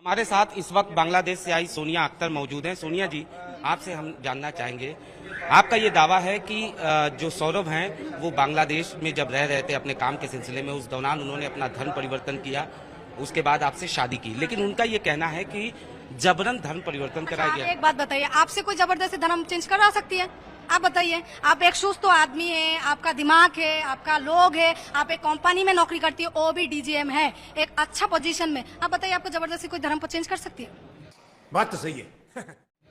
हमारे साथ इस वक्त बांग्लादेश से आई सोनिया अख्तर मौजूद हैं। सोनिया जी, आपसे हम जानना चाहेंगे, आपका ये दावा है कि जो सौरभ हैं वो बांग्लादेश में जब रह रहे थे अपने काम के सिलसिले में, उस दौरान उन्होंने अपना धर्म परिवर्तन किया, उसके बाद आपसे शादी की, लेकिन उनका ये कहना है कि जबरन धर्म परिवर्तन कराया गया। एक बात बताइए, आपसे कोई जबरदस्ती धर्म चेंज करा सकती है? आप बताइए, आप एक सुस्त तो आदमी है, आपका दिमाग है, आपका लोग है, आप एक कंपनी में नौकरी करती है, वो भी डीजीएम है, एक अच्छा पोजीशन में। आप बताइए, आपको जबरदस्ती कोई धर्म को चेंज कर सकती है? बात तो सही है।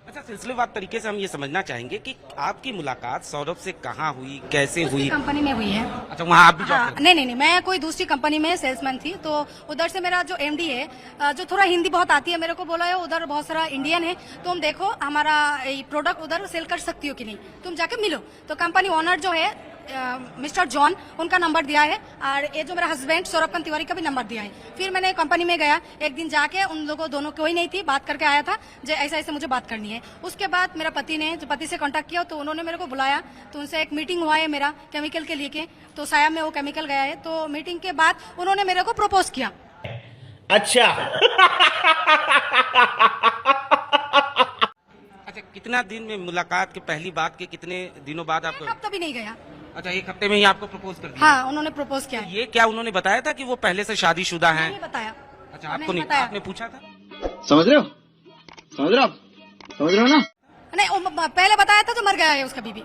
अच्छा, सिलसिलेवार तरीके से हम ये समझना चाहेंगे कि आपकी मुलाकात सौरभ से कहाँ हुई, कैसे हुई? कंपनी में हुई है। अच्छा, वहाँ आप भी जॉब हाँ, करते नहीं, मैं कोई दूसरी कंपनी में सेल्समैन थी, तो उधर से मेरा जो एमडी है, जो थोड़ा हिंदी बहुत आती है, मेरे को बोला है उधर बहुत सारा इंडियन है, तुम देखो हमारा प्रोडक्ट उधर सेल कर सकती हो कि नहीं, तुम जाके मिलो। तो कंपनी ओनर जो है मिस्टर जॉन, उनका नंबर दिया है, और ये जो मेरा हस्बैंड सौरभ तिवारी का भी नंबर दिया है। फिर मैंने कंपनी में गया, एक दिन जाके उन लोगों दोनों कोई नहीं थी, बात करके आया था जो ऐसा ऐसे मुझे बात करनी है। उसके बाद मेरा पति से कांटेक्ट किया, तो उन्होंने मेरे को बुलाया, तो उनसे एक मीटिंग हुआ है मेरा केमिकल के लिए, तो साया में वो केमिकल गया है। तो मीटिंग के बाद उन्होंने मेरे को प्रपोज किया। अच्छा। अच्छा, कितना दिन में मुलाकात के पहली बात के कितने दिनों बाद आपको? एक हफ्ता भी नहीं गया। अच्छा, एक हफ्ते में ही आपको प्रपोज कर दिया? हाँ, उन्होंने प्रपोज किया है। ये क्या उन्होंने बताया था कि वो पहले से शादीशुदा हैं? नहीं बताया। अच्छा, आपको नहीं बताया। आपने पूछा था? समझ रहे हो ना? नहीं, वो पहले बताया था तो मर गया है उसका बीबी।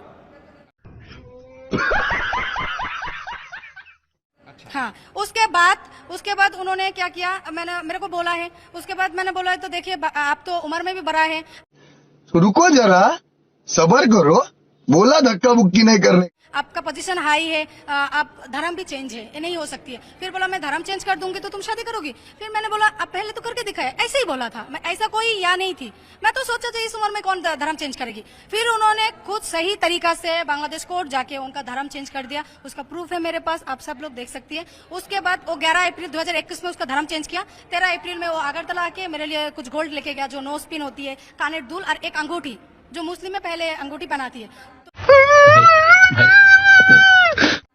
अच्छा। हाँ, उसके बाद उन्होंने क्या किया, मेरे को बोला है, उसके बाद मैंने बोला है, तो देखिए आप तो उम्र में भी बड़ा है, रुको जरा, सबर करो, बोला धक्का मुक्की नहीं करने। आपका पोजीशन हाई है, आप धर्म भी चेंज है, ये नहीं हो सकती है। फिर बोला मैं धर्म चेंज कर दूंगी तो तुम शादी करोगी। फिर मैंने बोला अब पहले तो करके दिखाया, ऐसे ही बोला था मैं, ऐसा कोई या नहीं थी। मैं तो सोचा था इस उम्र में कौन धर्म चेंज करेगी। फिर उन्होंने खुद सही तरीका से बांग्लादेश कोर्ट जाके उनका धर्म चेंज कर दिया, उसका प्रूफ है मेरे पास, आप सब लोग देख सकती है। उसके बाद वो 11 अप्रैल 2021 में उसका धर्म चेंज किया। 13 अप्रैल में वो अगरतला आके मेरे लिए कुछ गोल्ड लेके गया, जो नोज पिन होती है, कानेर दुल, और एक अंगूठी, जो मुस्लिम में पहले अंगूठी पहनाती है।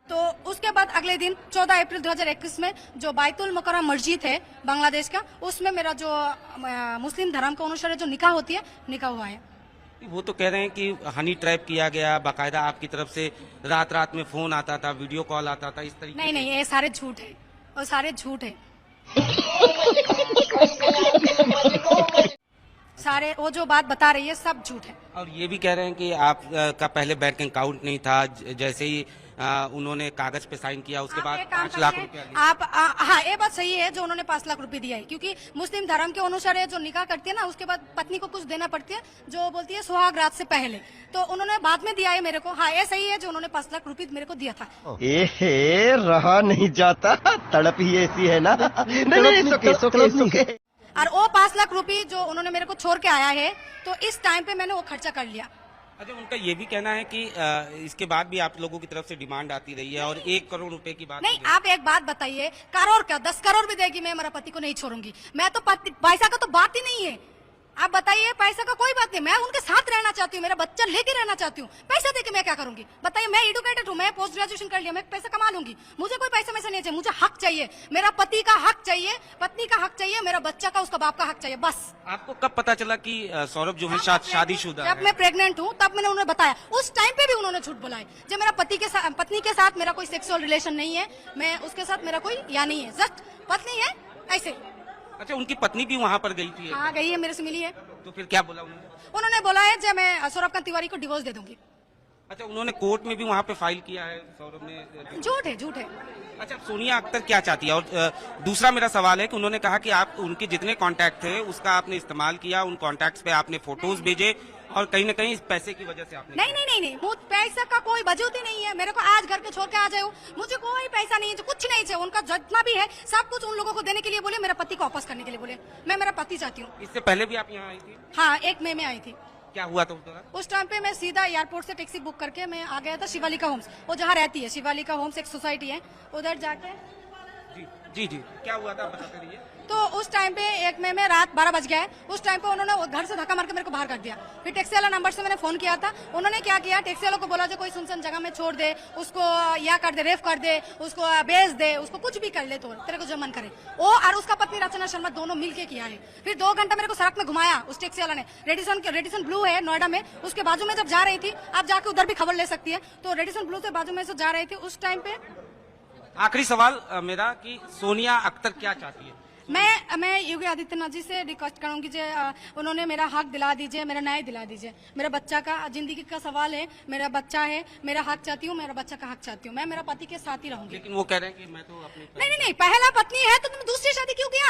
तो उसके बाद अगले दिन 14 अप्रैल 2021 में जो बायतुल मुकर्रम मस्जिद है बांग्लादेश का, उसमें मेरा जो मुस्लिम धर्म के अनुसार जो निकाह होती है, निकाह हुआ है। वो तो कह रहे हैं कि हनी ट्रैप किया गया, बाकायदा आपकी तरफ से रात में फोन आता था, वीडियो कॉल आता था, इस तरीके? नहीं, ये सारे झूठ है, और सारे झूठ है। सारे वो जो बात बता रही है सब झूठ है। और ये भी कह रहे हैं कि आप का पहले बैंक अकाउंट नहीं था, जैसे ही उन्होंने कागज पे साइन किया उसके बाद 5 लाख रुपया लिया। आप हाँ, ये बात सही है जो उन्होंने 5 लाख रुपए दिया है, क्योंकि मुस्लिम धर्म के अनुसार जो निकाह करती है ना, उसके बाद पत्नी को कुछ देना पड़ती है, जो बोलती है सुहाग रात से पहले, तो उन्होंने बाद में दिया है मेरे को। हाँ, ये सही है जो उन्होंने 5 लाख रुपए मेरे को दिया था। रहा नहीं जाता, तड़प ही ऐसी है ना। नहीं, और वो 5 लाख रुपए जो उन्होंने मेरे को छोड़ के आया है, तो इस टाइम पे मैंने वो खर्चा कर लिया। अच्छा, उनका ये भी कहना है कि इसके बाद भी आप लोगों की तरफ से डिमांड आती रही है, और 1 करोड़ रुपए की बात नहीं, आप एक बात बताइए, करोड़ क्या 10 करोड़ भी देगी, मैं मेरा पति को नहीं छोड़ूंगी। मैं तो पैसा का तो बात ही नहीं है। आप बताइए, पैसा का कोई बात नहीं, मैं उनके साथ रहना चाहती हूँ, मेरा बच्चा लेके रहना चाहती हूँ। पैसा देके मैं क्या करूंगी बताइए? मैं एडुकेटेड हूँ, मैं पोस्ट ग्रेजुएशन कर लिया, मैं पैसा कमा लूंगी। मुझे कोई पैसा वैसा नहीं चाहिए, मुझे हक चाहिए, मेरा पति का हक चाहिए, पत्नी का हक चाहिए, मेरा बच्चा का, उसका बाप का हक चाहिए, बस। आपको कब पता चला कि सौरभ जो है शादीशुदा है? जब मैं प्रेग्नेंट हूँ तब मैंने उन्हें बताया, उस टाइम पे भी उन्होंने झूठ बोला है। जब मेरा पत्नी के साथ मेरा कोई सेक्सुअल रिलेशन नहीं है, मैं उसके साथ मेरा कोई या नहीं है, जस्ट पत्नी है, ऐसे। अच्छा, उनकी पत्नी भी वहाँ पर गई थी? हाँ, गई है, मेरे से मिली है। तो फिर क्या बोला उन्होंने? उन्होंने बोला है जब मैं सौरभ तिवारी को डिवोर्स दे दूंगी। अच्छा, उन्होंने कोर्ट में भी वहाँ पे फाइल किया है सौरभ ने? झूठ है, झूठ है। अच्छा, सोनिया अख्तर क्या चाहती है? और दूसरा मेरा सवाल है कि उन्होंने कहा कि आप उनके जितने कांटेक्ट थे उसका आपने इस्तेमाल किया, उन कांटेक्ट्स पे आपने फोटोज भेजे, और कहीं ना कहीं इस पैसे की वजह से आपने... नहीं, पैसा का कोई वजूद ही नहीं है। मेरे को आज घर के छोड़ के आ जाओ, मुझे कोई पैसा नहीं है, कुछ नहीं चाहिए। उनका जितना भी है सब कुछ उन लोगों को देने के लिए बोले, मेरा पति को वापस करने के लिए बोले। मैं मेरा पति चाहती हूँ। इससे पहले भी आप यहाँ आई थी? हाँ, 1 मई में आई थी। क्या हुआ था उस दौरान? उस टाइम पे मैं सीधा एयरपोर्ट से टैक्सी बुक करके मैं आ गया था शिवालिका होम्स, वो जहाँ रहती है शिवालिका होम्स, एक सोसाइटी है, उधर जाके। जी, क्या हुआ था, बताते रहिए। तो उस टाइम पे एक में रात 12 बज गया है, उस टाइम पे उन्होंने घर से धक्का मार के मेरे को बाहर कर दिया। फिर टैक्सी वाला नंबर से मैंने फोन किया था, उन्होंने क्या किया, टैक्सी वालों को बोला जो कोई सुनसान जगह में छोड़ दे, उसको या कर दे, रेफ कर दे, उसको बेच दे, उसको कुछ भी कर ले, तो तेरे को जो मन करे। वो और उसका पत्नी रचना शर्मा दोनों मिलके किया है। फिर 2 घंटा मेरे को सड़क में घुमाया उस टैक्सी वाला ने। रेडिसन ब्लू है नोएडा में, उसके बाजू में जब जा रही थी, आप जाके उधर भी खबर ले सकती है, तो रेडिसन ब्लू से बाजू में से जा रही थी उस टाइम पे। आखिरी सवाल मेरा कि सोनिया अख्तर क्या चाहती है? मैं योगी आदित्यनाथ जी से रिक्वेस्ट करूंगी कि उन्होंने मेरा हक दिला दीजिए, मेरा न्याय दिला दीजिए। मेरा बच्चा का जिंदगी का सवाल है, मेरा बच्चा है, मेरा हक चाहती हूँ, मेरा बच्चा का हक चाहती हूँ। मैं मेरा पति के साथ ही रहूंगी। लेकिन वो कह रहे हैं कि मैं तो अपनी नहीं, पहला पत्नी है तो तुम दूसरी शादी क्यों किया?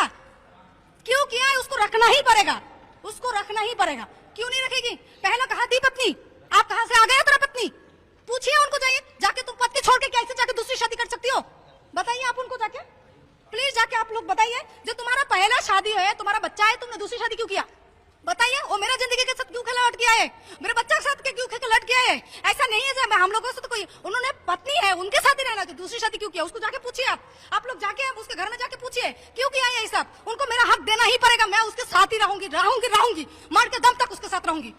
क्यों किया? उसको रखना ही पड़ेगा, उसको रखना ही पड़ेगा। क्यों नहीं रखेगी? पहला कहा थी पत्नी, आप कहाँ से आ गया तेरा पत्नी? पूछिए उनको, जाइए जाके, तुम पत्नी छोड़ के कैसे जाके दूसरी शादी कर सकती हो? बताइए आप उनको जाके, प्लीज जाके आप लोग बताइए। जो तुम्हारा पहला शादी है, तुम्हारा बच्चा है, तुमने दूसरी शादी क्यों किया? बताइए। वो मेरा जिंदगी के साथ क्यों खिलवाड़ किया है? मेरे बच्चे के साथ क्यों खिलवाड़ किया है? ऐसा नहीं है जब हम लोगों से तो कोई, उन्होंने पत्नी है उनके साथ ही रहना, तो दूसरी शादी क्यों किया? उसको जाके पूछिए आप लोग जाके उसके घर में जाके पूछिए क्यों किया है ये सब। उनको मेरा हक देना ही पड़ेगा। मैं उसके साथ ही रहूंगी, मार के दम तक उसके साथ रहूंगी।